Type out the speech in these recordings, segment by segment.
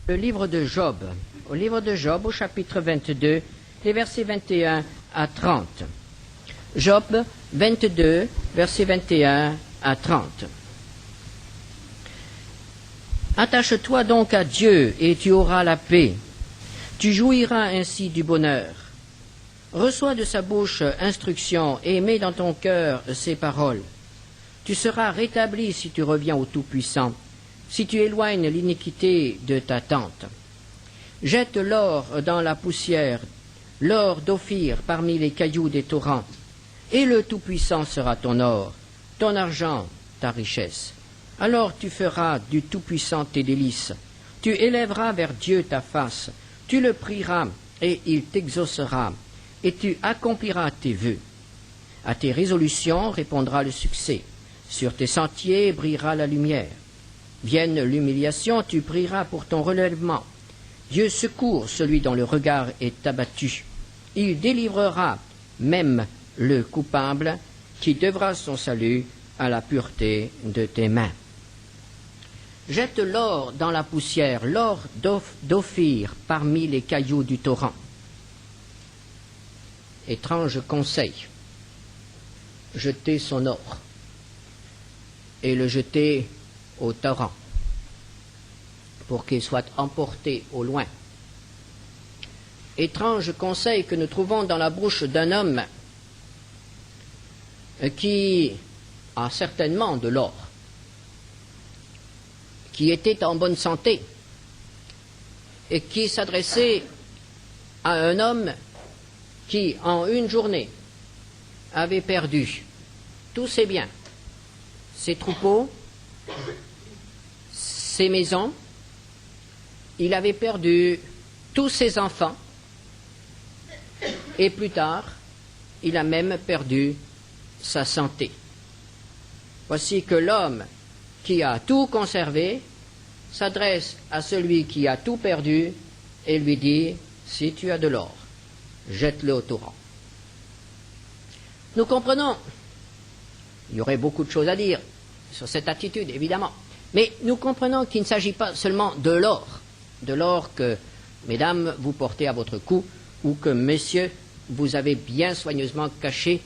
Le livre de Job. Au livre de Job, au chapitre 22, les versets 21 à 30. Job 22, versets 21 à 30. Attache-toi donc à Dieu et tu auras la paix. Tu jouiras ainsi du bonheur. Reçois de sa bouche instruction et mets dans ton cœur ses paroles. Tu seras rétabli si tu reviens au Tout-Puissant, si tu éloignes l'iniquité de ta tente. Jette l'or dans la poussière, l'or d'Ophir parmi les cailloux des torrents, et le Tout-Puissant sera ton or, ton argent, ta richesse. Alors tu feras du Tout-Puissant tes délices, tu élèveras vers Dieu ta face, tu le prieras et il t'exaucera, et tu accompliras tes vœux. À tes résolutions répondra le succès, sur tes sentiers brillera la lumière. Vienne l'humiliation, tu prieras pour ton relèvement. Dieu secourt celui dont le regard est abattu. Il délivrera même le coupable qui devra son salut à la pureté de tes mains. Jette l'or dans la poussière, l'or d'Ophir parmi les cailloux du torrent. Étrange conseil. Jeter son or et le jeter au torrent pour qu'il soit emporté au loin. Étrange conseil que nous trouvons dans la bouche d'un homme qui a certainement de l'or, qui était en bonne santé et qui s'adressait à un homme qui, en une journée, avait perdu tous ses biens, ses troupeaux, ses maisons, il avait perdu tous ses enfants, et plus tard, il a même perdu sa santé. Voici que l'homme qui a tout conservé s'adresse à celui qui a tout perdu et lui dit « Si tu as de l'or, jette-le au torrent. » Nous comprenons, il y aurait beaucoup de choses à dire sur cette attitude, évidemment, mais nous comprenons qu'il ne s'agit pas seulement de l'or que, mesdames, vous portez à votre cou, ou que, messieurs, vous avez bien soigneusement caché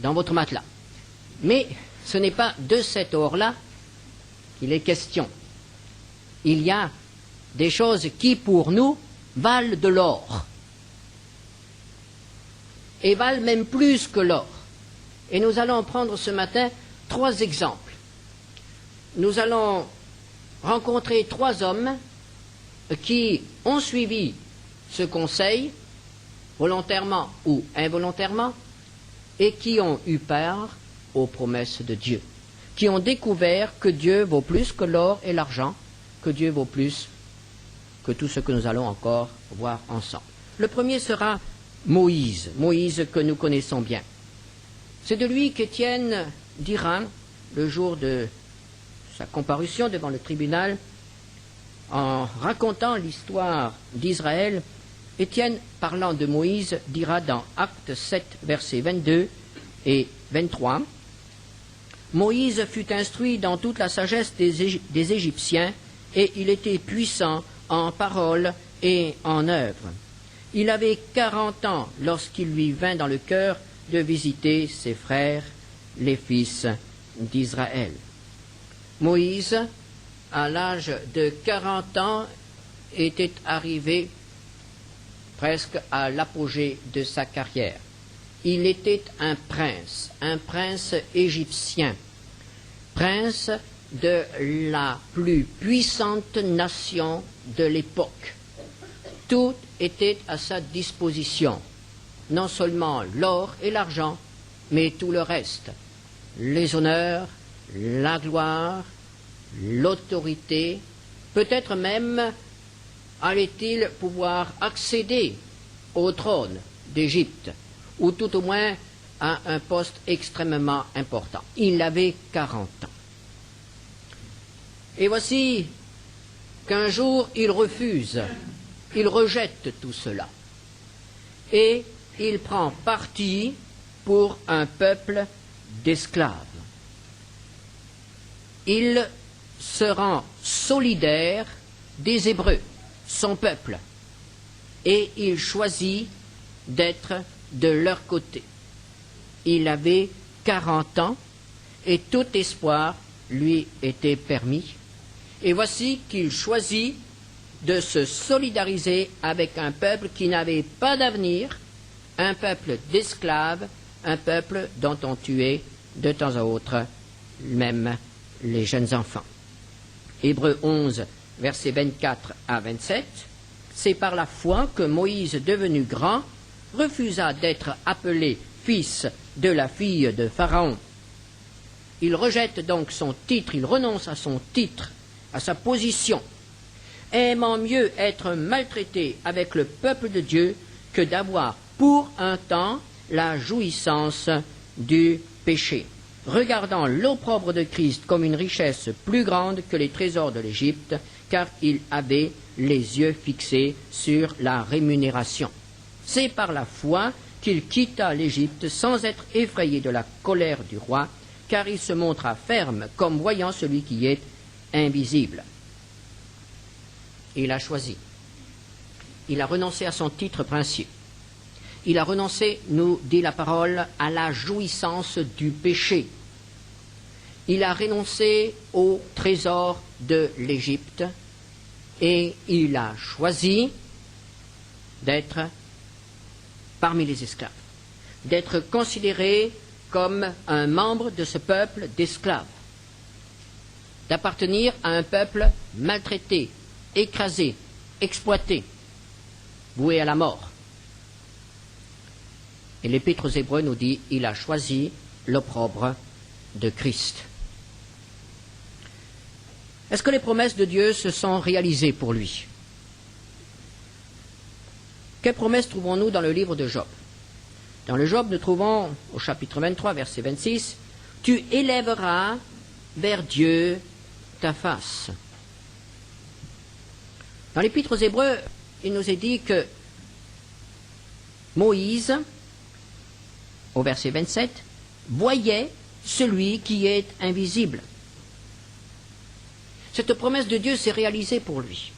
dans votre matelas. Mais ce n'est pas de cet or-là qu'il est question. Il y a des choses qui, pour nous, valent de l'or. Et valent même plus que l'or. Et nous allons prendre ce matin 3 exemples. Nous allons rencontrer 3 hommes qui ont suivi ce conseil, volontairement ou involontairement, et qui ont eu part aux promesses de Dieu, qui ont découvert que Dieu vaut plus que l'or et l'argent, que Dieu vaut plus que tout ce que nous allons encore voir ensemble. Le premier sera Moïse, Moïse que nous connaissons bien. C'est de lui qu'Étienne dira, le jour de sa comparution devant le tribunal, en racontant l'histoire d'Israël, Étienne, parlant de Moïse, dira dans Actes 7, versets 22 et 23, « Moïse fut instruit dans toute la sagesse des Égyptiens, et il était puissant en parole et en œuvre. Il avait 40 ans lorsqu'il lui vint dans le cœur de visiter ses frères, les fils d'Israël. » Moïse, à l'âge de 40 ans, était arrivé presque à l'apogée de sa carrière. Il était un prince égyptien, prince de la plus puissante nation de l'époque. Tout était à sa disposition, non seulement l'or et l'argent, mais tout le reste, les honneurs, la gloire, l'autorité, peut-être même allait-il pouvoir accéder au trône d'Égypte, ou tout au moins à un poste extrêmement important. Il avait 40 ans. Et voici qu'un jour il refuse, il rejette tout cela, et il prend parti pour un peuple d'esclaves. Il se rend solidaire des Hébreux. son peuple et il choisit d'être de leur côté. Il avait 40 ans et tout espoir lui était permis. Et voici qu'il choisit de se solidariser avec un peuple qui n'avait pas d'avenir, un peuple d'esclaves, un peuple dont on tuait de temps à autre même les jeunes enfants. Hébreux 11, versets 24 à 27, c'est par la foi que Moïse, devenu grand, refusa d'être appelé fils de la fille de Pharaon. Il rejette donc son titre, il renonce à son titre, à sa position, aimant mieux être maltraité avec le peuple de Dieu que d'avoir pour un temps la jouissance du péché, regardant l'opprobre de Christ comme une richesse plus grande que les trésors de l'Égypte, car il avait les yeux fixés sur la rémunération. C'est par la foi qu'il quitta l'Égypte sans être effrayé de la colère du roi, car il se montra ferme comme voyant celui qui est invisible. Il a choisi. Il a renoncé à son titre princier. Il a renoncé, nous dit la parole, à la jouissance du péché. Il a renoncé au trésor de l'Égypte et il a choisi d'être parmi les esclaves, d'être considéré comme un membre de ce peuple d'esclaves, d'appartenir à un peuple maltraité, écrasé, exploité, voué à la mort. Et l'Épître aux Hébreux nous dit il a choisi l'opprobre de Christ. Est-ce que les promesses de Dieu se sont réalisées pour lui? Quelles promesses trouvons-nous dans le livre de Job? Dans le Job, nous trouvons au chapitre 23, verset 26, « Tu élèveras vers Dieu ta face. » Dans l'Épître aux Hébreux, il nous est dit que Moïse, au verset 27, voyait celui qui est invisible. Cette promesse de Dieu s'est réalisée pour lui.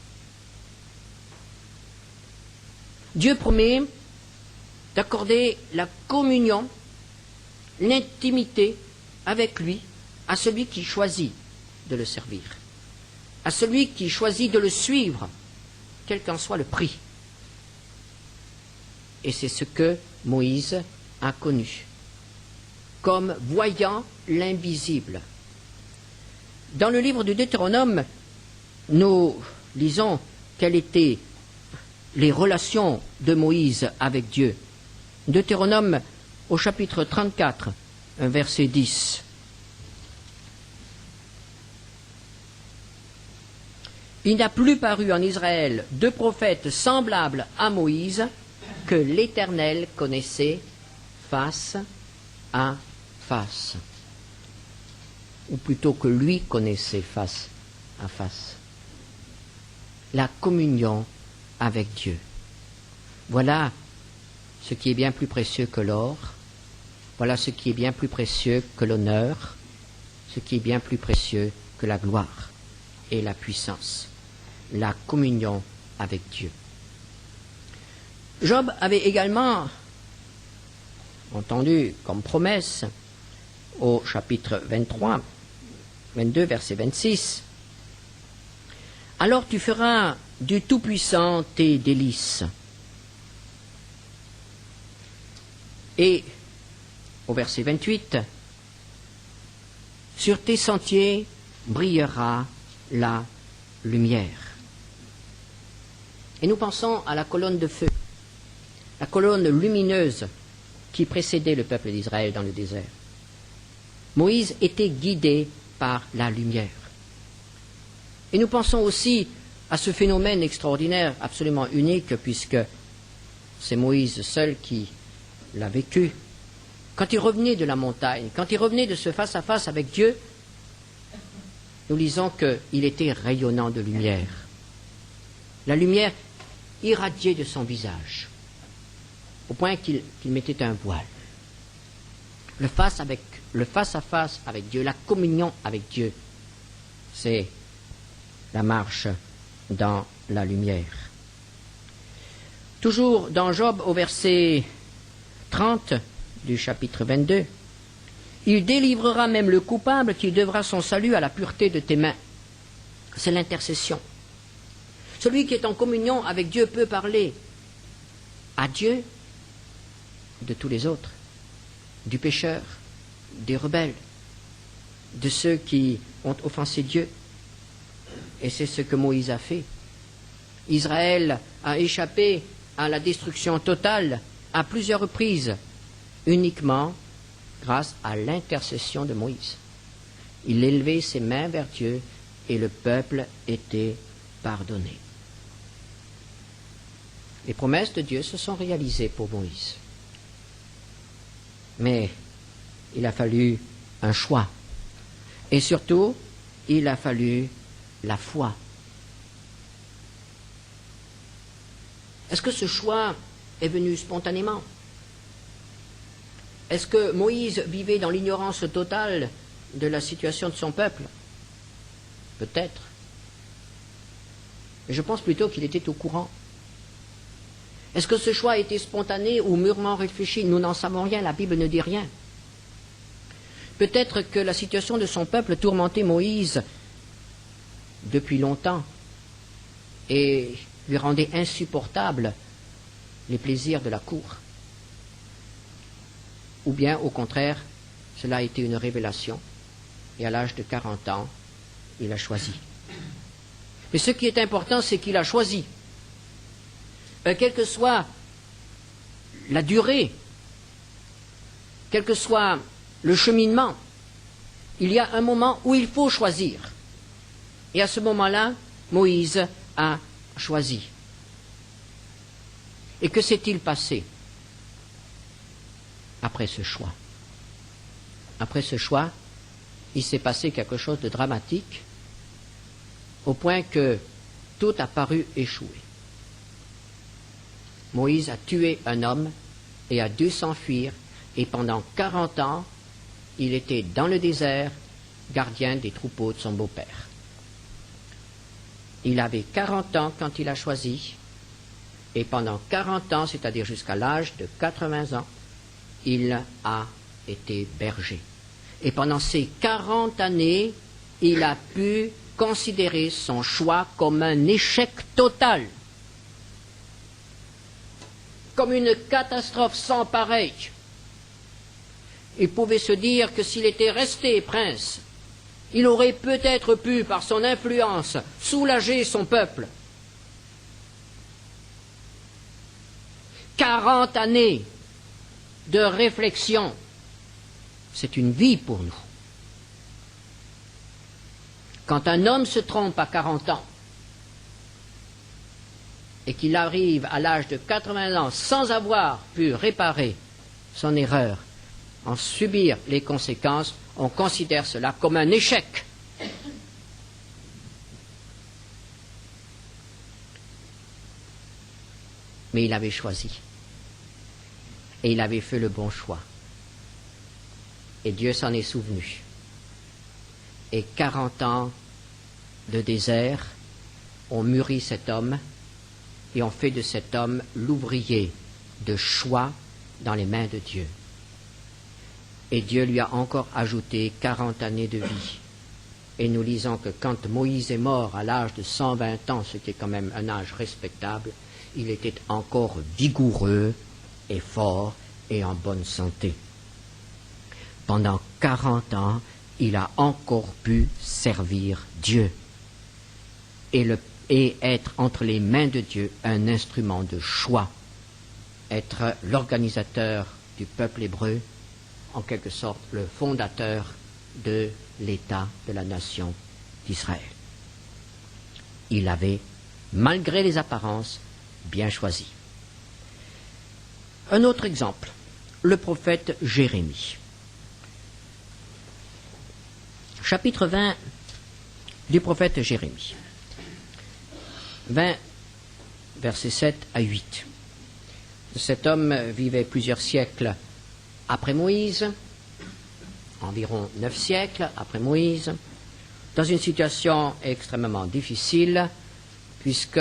Dieu promet d'accorder la communion, l'intimité avec lui à celui qui choisit de le servir, à celui qui choisit de le suivre, quel qu'en soit le prix. Et c'est ce que Moïse a connu, comme voyant l'invisible. Dans le livre du Deutéronome, nous lisons quelles étaient les relations de Moïse avec Dieu. Deutéronome au chapitre 34, verset 10. Il n'a plus paru en Israël de prophète semblable à Moïse que l'Éternel connaissait face à face. Ou plutôt que lui connaissait face à face. La communion avec Dieu. Voilà ce qui est bien plus précieux que l'or, voilà ce qui est bien plus précieux que l'honneur, ce qui est bien plus précieux que la gloire et la puissance, la communion avec Dieu. Job avait également entendu comme promesse au chapitre 23, 22, verset 26, « Alors tu feras du Tout-Puissant tes délices. » Et au verset 28, « Sur tes sentiers brillera la lumière. » Et nous pensons à la colonne de feu, la colonne lumineuse qui précédait le peuple d'Israël dans le désert. Moïse était guidé par la lumière. Et nous pensons aussi à ce phénomène extraordinaire, absolument unique, puisque c'est Moïse seul qui l'a vécu. Quand il revenait de la montagne, quand il revenait de ce face-à-face avec Dieu, nous lisons qu'il était rayonnant de lumière. La lumière irradiait de son visage, au point qu'il mettait un voile. Le face-à-face avec Dieu, la communion avec Dieu, c'est la marche dans la lumière. Toujours dans Job, au verset 30 du chapitre 22, « Il délivrera même le coupable qui devra son salut à la pureté de tes mains. » C'est l'intercession. Celui qui est en communion avec Dieu peut parler à Dieu de tous les autres, du pécheur, des rebelles, de ceux qui ont offensé Dieu. Et c'est ce que Moïse a fait. Israël a échappé à la destruction totale à plusieurs reprises, uniquement grâce à l'intercession de Moïse. Il élevait ses mains vers Dieu et le peuple était pardonné. Les promesses de Dieu se sont réalisées pour Moïse. Mais il a fallu un choix. Et surtout, il a fallu la foi. Est-ce que ce choix est venu spontanément? Est-ce que Moïse vivait dans l'ignorance totale de la situation de son peuple? Peut-être. Mais je pense plutôt qu'il était au courant. Est-ce que ce choix a été spontané ou mûrement réfléchi? Nous n'en savons rien, la Bible ne dit rien. Peut-être que la situation de son peuple tourmentait Moïse depuis longtemps et lui rendait insupportable les plaisirs de la cour. Ou bien, au contraire, cela a été une révélation et à l'âge de 40 ans, il a choisi. Mais ce qui est important, c'est qu'il a choisi. Quelle que soit la durée, quel que soit le cheminement, il y a un moment où il faut choisir. Et à ce moment-là, Moïse a choisi. Et que s'est-il passé après ce choix? Après ce choix, il s'est passé quelque chose de dramatique, au point que tout a paru échouer. Moïse a tué un homme et a dû s'enfuir, et pendant 40 ans, il était dans le désert, gardien des troupeaux de son beau-père. Il avait 40 ans quand il a choisi, et pendant 40 ans, c'est-à-dire jusqu'à l'âge de 80 ans, il a été berger. Et pendant ces 40 années, il a pu considérer son choix comme un échec total, comme une catastrophe sans pareille. Il pouvait se dire que s'il était resté prince, il aurait peut-être pu, par son influence, soulager son peuple. 40 années de réflexion, c'est une vie pour nous. Quand un homme se trompe à 40 ans et qu'il arrive à l'âge de 80 ans sans avoir pu réparer son erreur, en subir les conséquences, on considère cela comme un échec. Mais il avait choisi. Et il avait fait le bon choix. Et Dieu s'en est souvenu. Et 40 ans de désert ont mûri cet homme et ont fait de cet homme l'ouvrier de choix dans les mains de Dieu. Et Dieu lui a encore ajouté 40 années de vie. Et nous lisons que quand Moïse est mort à l'âge de 120 ans, ce qui est quand même un âge respectable, il était encore vigoureux et fort et en bonne santé. Pendant 40 ans, il a encore pu servir Dieu et être entre les mains de Dieu un instrument de choix, être l'organisateur du peuple hébreu, en quelque sorte le fondateur de l'État de la nation d'Israël. Il avait, malgré les apparences, bien choisi. Un autre exemple, le prophète Jérémie. Chapitre 20 du prophète Jérémie. 20, versets 7 à 8. Cet homme vivait plusieurs siècles après Moïse, environ 9 siècles après Moïse, dans une situation extrêmement difficile, puisque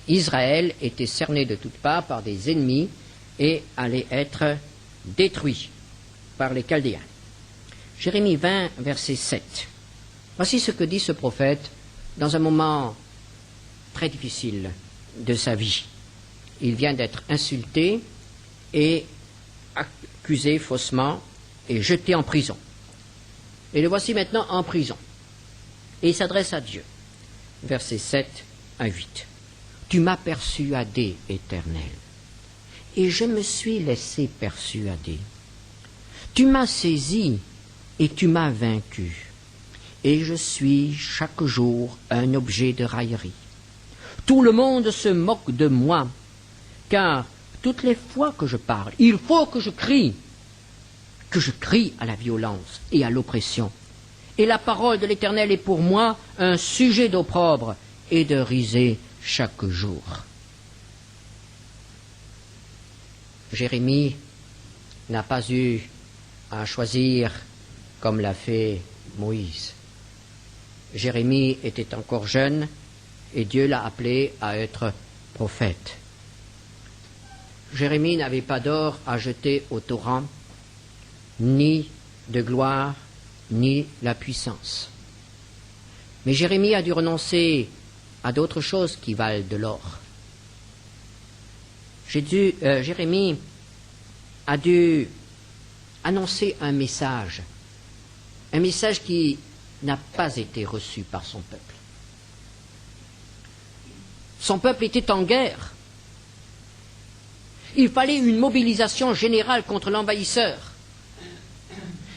Israël était cerné de toutes parts par des ennemis et allait être détruit par les Chaldéens. Jérémie 20, verset 7. Voici ce que dit ce prophète dans un moment très difficile de sa vie. Il vient d'être insulté et accusé faussement et jeté en prison. Et le voici maintenant en prison. Et il s'adresse à Dieu. Versets 7 à 8. Tu m'as persuadé, Éternel, et je me suis laissé persuader. Tu m'as saisi et tu m'as vaincu, et je suis chaque jour un objet de raillerie. Tout le monde se moque de moi, car toutes les fois que je parle, il faut que je crie à la violence et à l'oppression. Et la parole de l'Éternel est pour moi un sujet d'opprobre et de risée chaque jour. Jérémie n'a pas eu à choisir comme l'a fait Moïse. Jérémie était encore jeune et Dieu l'a appelé à être prophète. Jérémie n'avait pas d'or à jeter au torrent, ni de gloire, ni la puissance. Mais Jérémie a dû renoncer à d'autres choses qui valent de l'or. Jérémie a dû annoncer un message qui n'a pas été reçu par son peuple. Son peuple était en guerre. Il fallait une mobilisation générale contre l'envahisseur.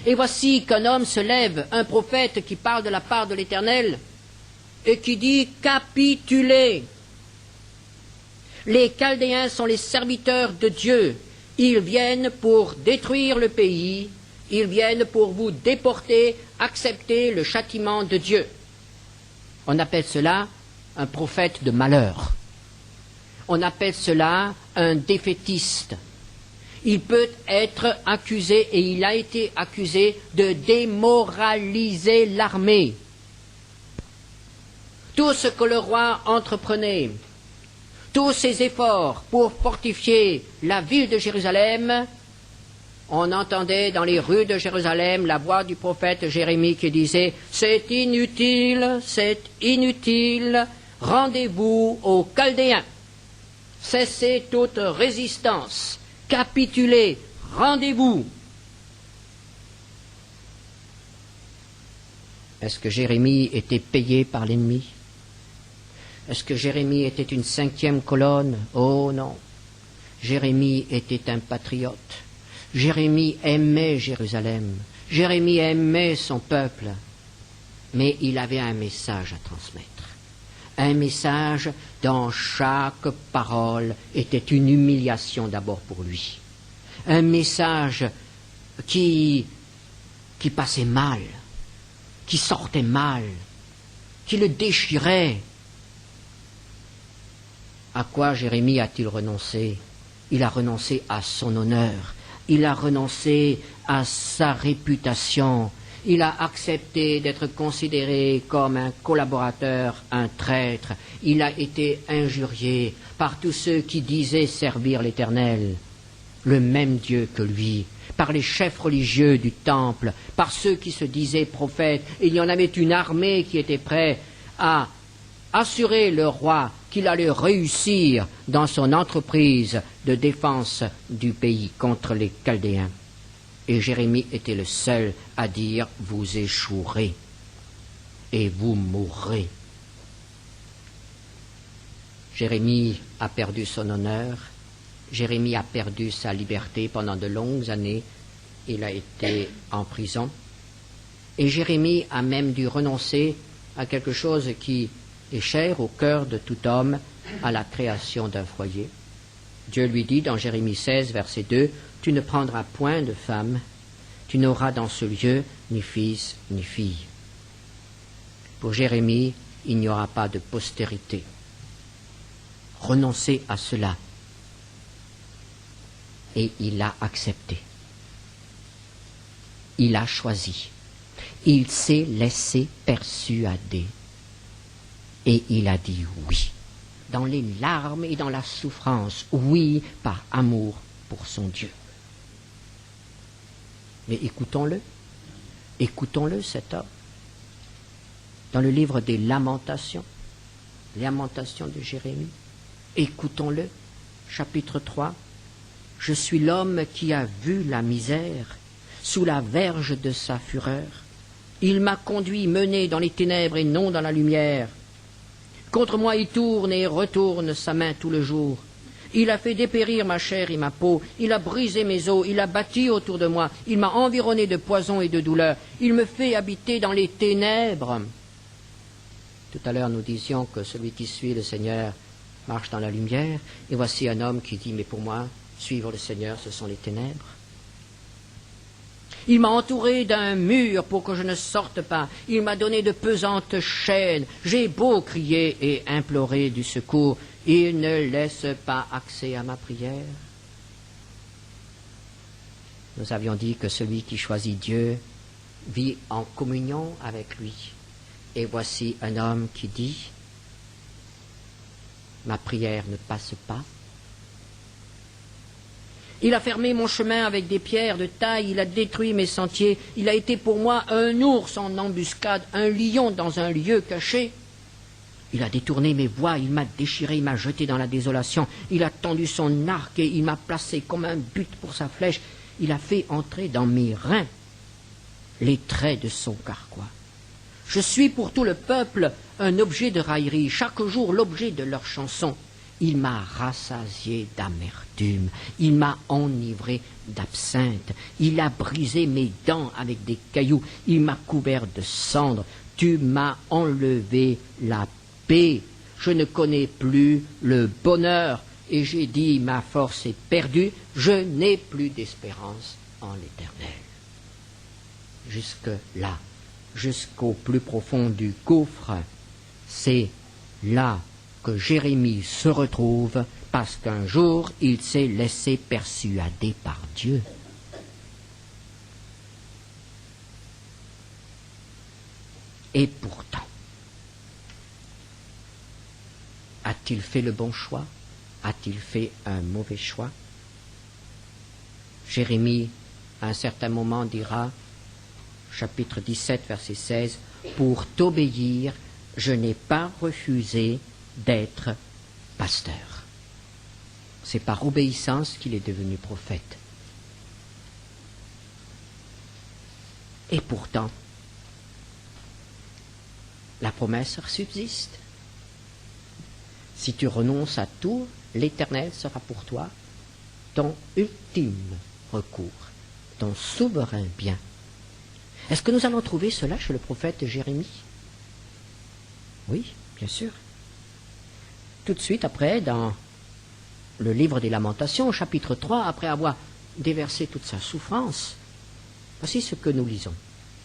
Et voici qu'un homme se lève, un prophète qui parle de la part de l'Éternel, et qui dit « Capitulez ! Les Chaldéens sont les serviteurs de Dieu. Ils viennent pour détruire le pays. Ils viennent pour vous déporter, accepter le châtiment de Dieu. » On appelle cela un prophète de malheur. On appelle cela un défaitiste. Il peut être accusé, et il a été accusé, de démoraliser l'armée. Tout ce que le roi entreprenait, tous ses efforts pour fortifier la ville de Jérusalem, on entendait dans les rues de Jérusalem la voix du prophète Jérémie qui disait « C'est inutile, rendez-vous aux Chaldéens, cessez toute résistance, capitulez, rendez-vous ». Est-ce que Jérémie était payé par l'ennemi? Est-ce que Jérémie était une 5e colonne? Oh non. Jérémie était un patriote. Jérémie aimait Jérusalem. Jérémie aimait son peuple. Mais il avait un message à transmettre. Un message dont chaque parole était une humiliation d'abord pour lui. Un message qui passait mal, qui sortait mal, qui le déchirait. À quoi Jérémie a-t-il renoncé? Il a renoncé à son honneur, il a renoncé à sa réputation, il a accepté d'être considéré comme un collaborateur, un traître, il a été injurié par tous ceux qui disaient servir l'Éternel, le même Dieu que lui, par les chefs religieux du temple, par ceux qui se disaient prophètes. Il y en avait une armée qui était prête à assurer le roi qu'il allait réussir dans son entreprise de défense du pays contre les Chaldéens. Et Jérémie était le seul à dire « Vous échouerez et vous mourrez ». Jérémie a perdu son honneur, Jérémie a perdu sa liberté pendant de longues années, il a été en prison, et Jérémie a même dû renoncer à quelque chose qui est cher au cœur de tout homme, à la création d'un foyer. Dieu lui dit dans Jérémie 16, verset 2, « Tu ne prendras point de femme, tu n'auras dans ce lieu ni fils ni fille. » Pour Jérémie, il n'y aura pas de postérité. Renoncez à cela. Et il a accepté. Il a choisi. Il s'est laissé persuader. Et il a dit oui, dans les larmes et dans la souffrance, oui, par amour pour son Dieu. Mais écoutons-le, cet homme. Dans le livre des Lamentations, Lamentations de Jérémie, écoutons-le, chapitre 3. Je suis l'homme qui a vu la misère sous la verge de sa fureur. Il m'a conduit, mené dans les ténèbres et non dans la lumière. Contre moi il tourne et retourne sa main tout le jour. Il a fait dépérir ma chair et ma peau, il a brisé mes os, il a bâti autour de moi, il m'a environné de poison et de douleur, il me fait habiter dans les ténèbres. Tout à l'heure nous disions que celui qui suit le Seigneur marche dans la lumière, et voici un homme qui dit, mais pour moi, suivre le Seigneur, ce sont les ténèbres. Il m'a entouré d'un mur pour que je ne sorte pas. Il m'a donné de pesantes chaînes. J'ai beau crier et implorer du secours, il ne laisse pas accès à ma prière. Nous avions dit que celui qui choisit Dieu vit en communion avec lui. Et voici un homme qui dit, ma prière ne passe pas. Il a fermé mon chemin avec des pierres de taille, il a détruit mes sentiers, il a été pour moi un ours en embuscade, un lion dans un lieu caché. Il a détourné mes voies, il m'a déchiré, il m'a jeté dans la désolation, il a tendu son arc et il m'a placé comme un but pour sa flèche. Il a fait entrer dans mes reins les traits de son carquois. Je suis pour tout le peuple un objet de raillerie, chaque jour l'objet de leur chanson. Il m'a rassasié d'amertume, il m'a enivré d'absinthe, il a brisé mes dents avec des cailloux, il m'a couvert de cendres, tu m'as enlevé la paix, je ne connais plus le bonheur, et j'ai dit ma force est perdue, je n'ai plus d'espérance en l'Éternel. Jusque-là, jusqu'au plus profond du gouffre, c'est là que Jérémie se retrouve parce qu'un jour il s'est laissé persuader par Dieu. Et pourtant, a-t-il fait le bon choix? A-t-il fait un mauvais choix? Jérémie, à un certain moment, dira, chapitre 17, verset 16, « Pour t'obéir, je n'ai pas refusé d'être pasteur. » C'est par obéissance qu'il est devenu prophète. Et pourtant, la promesse subsiste. Si tu renonces à tout, l'Éternel sera pour toi ton ultime recours, ton souverain bien. Est-ce que nous allons trouver cela chez le prophète Jérémie? Oui, bien sûr. Tout de suite après, dans le livre des Lamentations, au chapitre 3, après avoir déversé toute sa souffrance, voici ce que nous lisons.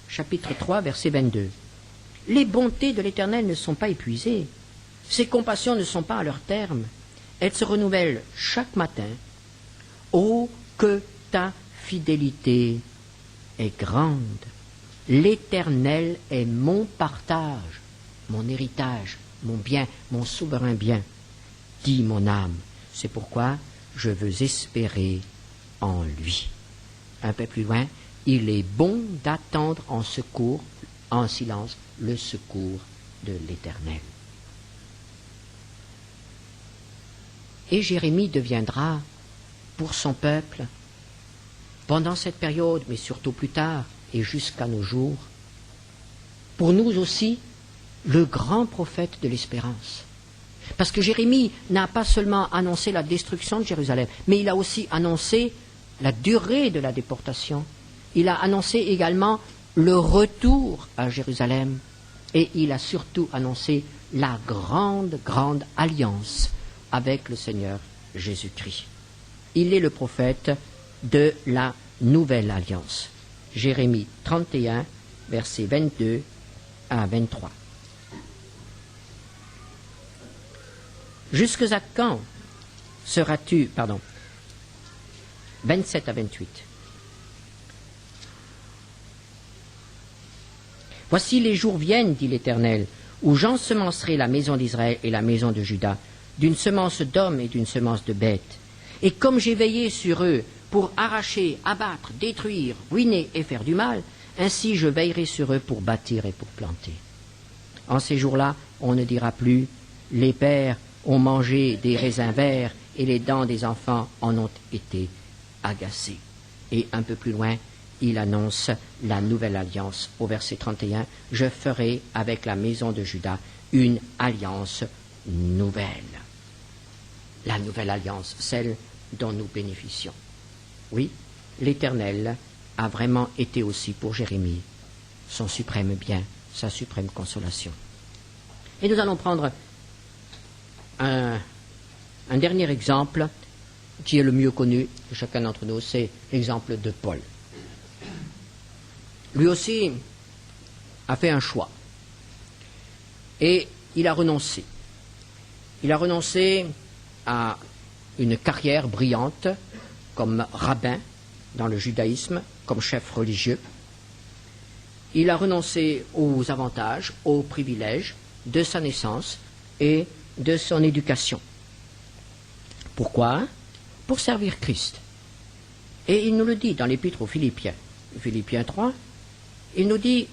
Chapitre 3, verset 22. « Les bontés de l'Éternel ne sont pas épuisées, ses compassions ne sont pas à leur terme, elles se renouvellent chaque matin. Oh, que ta fidélité est grande! L'Éternel est mon partage, mon héritage, mon bien, mon souverain bien. Dit mon âme, c'est pourquoi je veux espérer en lui. » Un peu plus loin, il est bon d'attendre en secours, en silence, le secours de l'Éternel. Et Jérémie deviendra, pour son peuple, pendant cette période, mais surtout plus tard et jusqu'à nos jours, pour nous aussi, le grand prophète de l'espérance. Parce que Jérémie n'a pas seulement annoncé la destruction de Jérusalem, mais il a aussi annoncé la durée de la déportation. Il a annoncé également le retour à Jérusalem. Et il a surtout annoncé la grande, grande alliance avec le Seigneur Jésus-Christ. Il est le prophète de la nouvelle alliance. Jérémie 31, versets 22 à 23. Jusque à quand seras-tu, 27 à 28. Voici les jours viennent, dit l'Éternel, où j'ensemencerai la maison d'Israël et la maison de Juda, d'une semence d'hommes et d'une semence de bêtes. Et comme j'ai veillé sur eux pour arracher, abattre, détruire, ruiner et faire du mal, ainsi je veillerai sur eux pour bâtir et pour planter. En ces jours-là, on ne dira plus « les pères ont mangé des raisins verts et les dents des enfants en ont été agacées ». Et un peu plus loin, il annonce la nouvelle alliance au verset 31. « Je ferai avec la maison de Juda une alliance nouvelle. » La nouvelle alliance, celle dont nous bénéficions. Oui, l'Éternel a vraiment été aussi pour Jérémie son suprême bien, sa suprême consolation. Et nous allons prendre un dernier exemple qui est le mieux connu de chacun d'entre nous, c'est l'exemple de Paul. Lui aussi a fait un choix et il a renoncé. Il a renoncé à une carrière brillante comme rabbin dans le judaïsme, comme chef religieux. Il a renoncé aux avantages, aux privilèges de sa naissance et de son éducation. Pourquoi? Pour servir Christ. Et il nous le dit dans l'Épître aux Philippiens. Philippiens 3, il nous dit,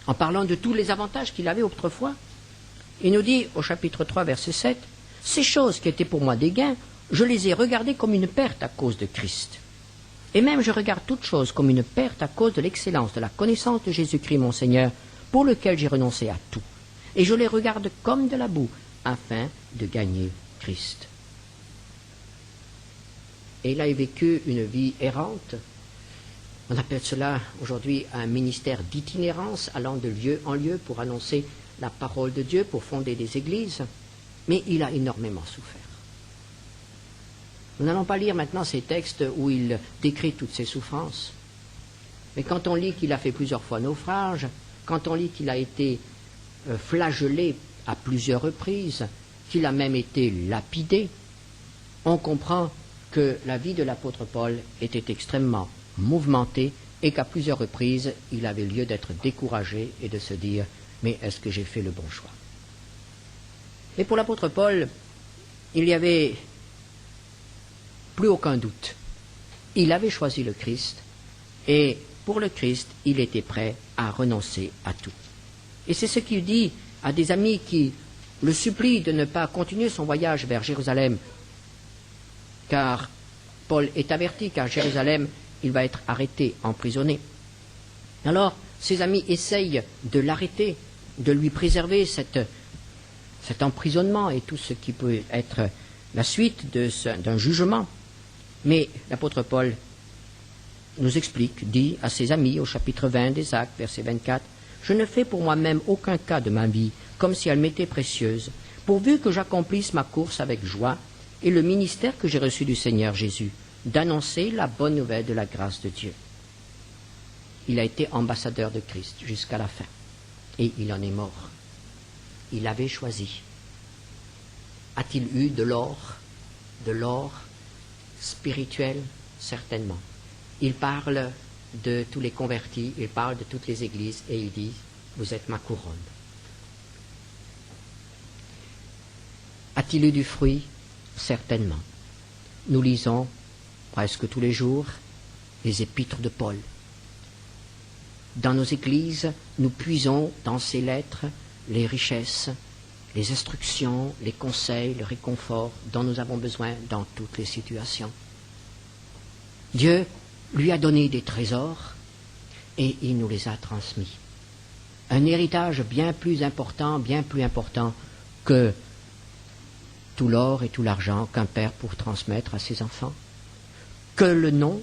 en parlant de tous les avantages qu'il avait autrefois, il nous dit au chapitre 3, verset 7, « Ces choses qui étaient pour moi des gains, je les ai regardées comme une perte à cause de Christ. Et même je regarde toutes choses comme une perte à cause de l'excellence de la connaissance de Jésus-Christ mon Seigneur, pour lequel j'ai renoncé à tout. Et je les regarde comme de la boue, afin de gagner Christ. » Et il a vécu une vie errante. On appelle cela aujourd'hui un ministère d'itinérance, allant de lieu en lieu pour annoncer la parole de Dieu, pour fonder des églises. Mais il a énormément souffert. Nous n'allons pas lire maintenant ces textes où il décrit toutes ses souffrances. Mais quand on lit qu'il a fait plusieurs fois naufrage, quand on lit qu'il a été flagellé à plusieurs reprises, qu'il a même été lapidé, on comprend que la vie de l'apôtre Paul était extrêmement mouvementée et qu'à plusieurs reprises, il avait lieu d'être découragé et de se dire « Mais est-ce que j'ai fait le bon choix ?» Mais pour l'apôtre Paul, il n'y avait plus aucun doute. Il avait choisi le Christ et pour le Christ, il était prêt à renoncer à tout. Et c'est ce qu'il dit à des amis qui le supplient de ne pas continuer son voyage vers Jérusalem, car Paul est averti qu'à Jérusalem, il va être arrêté, emprisonné. Alors, ses amis essayent de l'arrêter, de lui préserver cet emprisonnement et tout ce qui peut être la suite d'un jugement. Mais l'apôtre Paul nous explique, dit à ses amis au chapitre 20 des Actes, verset 24, « Je ne fais pour moi-même aucun cas de ma vie, comme si elle m'était précieuse, pourvu que j'accomplisse ma course avec joie et le ministère que j'ai reçu du Seigneur Jésus, d'annoncer la bonne nouvelle de la grâce de Dieu. » Il a été ambassadeur de Christ jusqu'à la fin, et il en est mort. Il avait choisi. A-t-il eu de l'or spirituel? Certainement. Il parle de tous les convertis, il parle de toutes les églises, et il dit, vous êtes ma couronne. A-t-il eu du fruit? Certainement. Nous lisons presque tous les jours les épîtres de Paul. Dans nos églises, nous puisons dans ces lettres les richesses, les instructions, les conseils, le réconfort dont nous avons besoin dans toutes les situations. Dieu lui a donné des trésors et il nous les a transmis. Un héritage bien plus important que tout l'or et tout l'argent qu'un père pour transmettre à ses enfants, que le nom,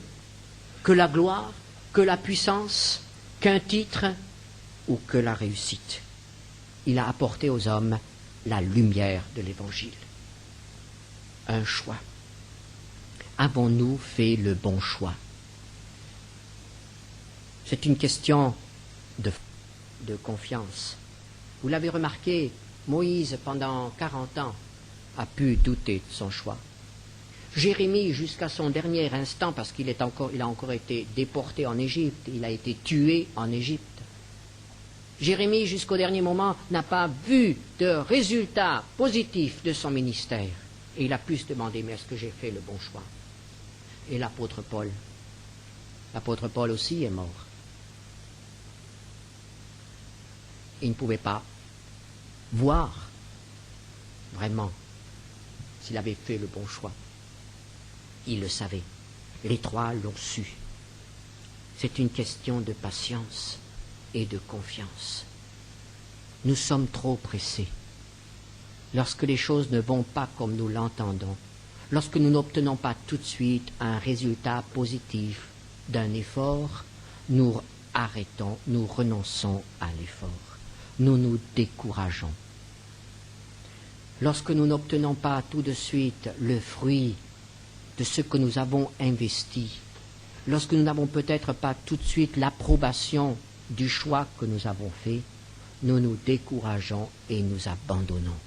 que la gloire, que la puissance, qu'un titre ou que la réussite. Il a apporté aux hommes la lumière de l'Évangile. Un choix. Avons-nous fait le bon choix? C'est une question de confiance. Vous l'avez remarqué, Moïse, pendant 40 ans, a pu douter de son choix. Jérémie, jusqu'à son dernier instant, parce qu'il a encore été déporté en Égypte, il a été tué en Égypte. Jérémie, jusqu'au dernier moment, n'a pas vu de résultat positif de son ministère. Et il a pu se demander, mais est-ce que j'ai fait le bon choix? Et l'apôtre Paul aussi est mort. Il ne pouvait pas voir vraiment s'il avait fait le bon choix. Il le savait. Les trois l'ont su. C'est une question de patience et de confiance. Nous sommes trop pressés. Lorsque les choses ne vont pas comme nous l'entendons, lorsque nous n'obtenons pas tout de suite un résultat positif d'un effort, nous arrêtons, nous renonçons à l'effort. Nous nous décourageons. Lorsque nous n'obtenons pas tout de suite le fruit de ce que nous avons investi, lorsque nous n'avons peut-être pas tout de suite l'approbation du choix que nous avons fait, nous nous décourageons et nous abandonnons.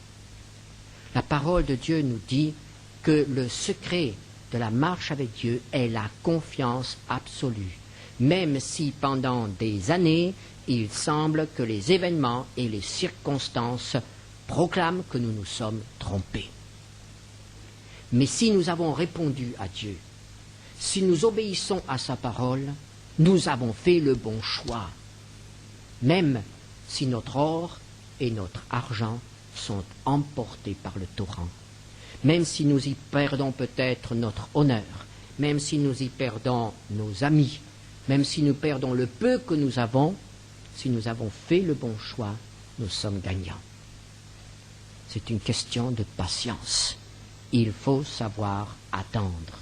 La parole de Dieu nous dit que le secret de la marche avec Dieu est la confiance absolue, même si pendant des années, il semble que les événements et les circonstances proclament que nous nous sommes trompés. Mais si nous avons répondu à Dieu, si nous obéissons à sa parole, nous avons fait le bon choix, même si notre or et notre argent sont emportés par le torrent, même si nous y perdons peut-être notre honneur, même si nous y perdons nos amis, même si nous perdons le peu que nous avons, si nous avons fait le bon choix, nous sommes gagnants. C'est une question de patience. Il faut savoir attendre.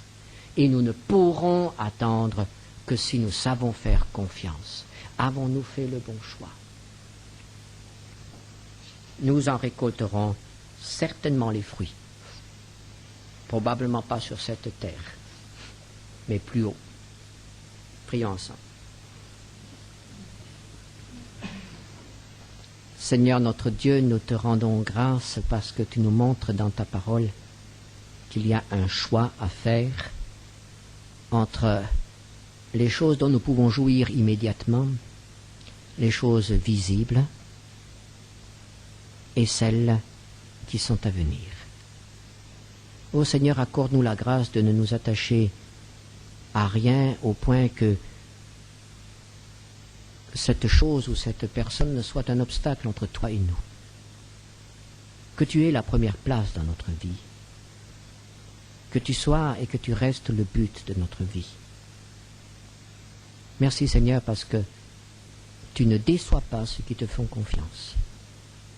Et nous ne pourrons attendre que si nous savons faire confiance. Avons-nous fait le bon choix? Nous en récolterons certainement les fruits. Probablement pas sur cette terre, mais plus haut. Prions ensemble. Seigneur notre Dieu, nous te rendons grâce parce que tu nous montres dans ta parole qu'il y a un choix à faire entre les choses dont nous pouvons jouir immédiatement, les choses visibles, et celles qui sont à venir. Ô Seigneur, accorde-nous la grâce de ne nous attacher à rien au point que cette chose ou cette personne ne soit un obstacle entre toi et nous. Que tu aies la première place dans notre vie. Que tu sois et que tu restes le but de notre vie. Merci Seigneur parce que tu ne déçois pas ceux qui te font confiance.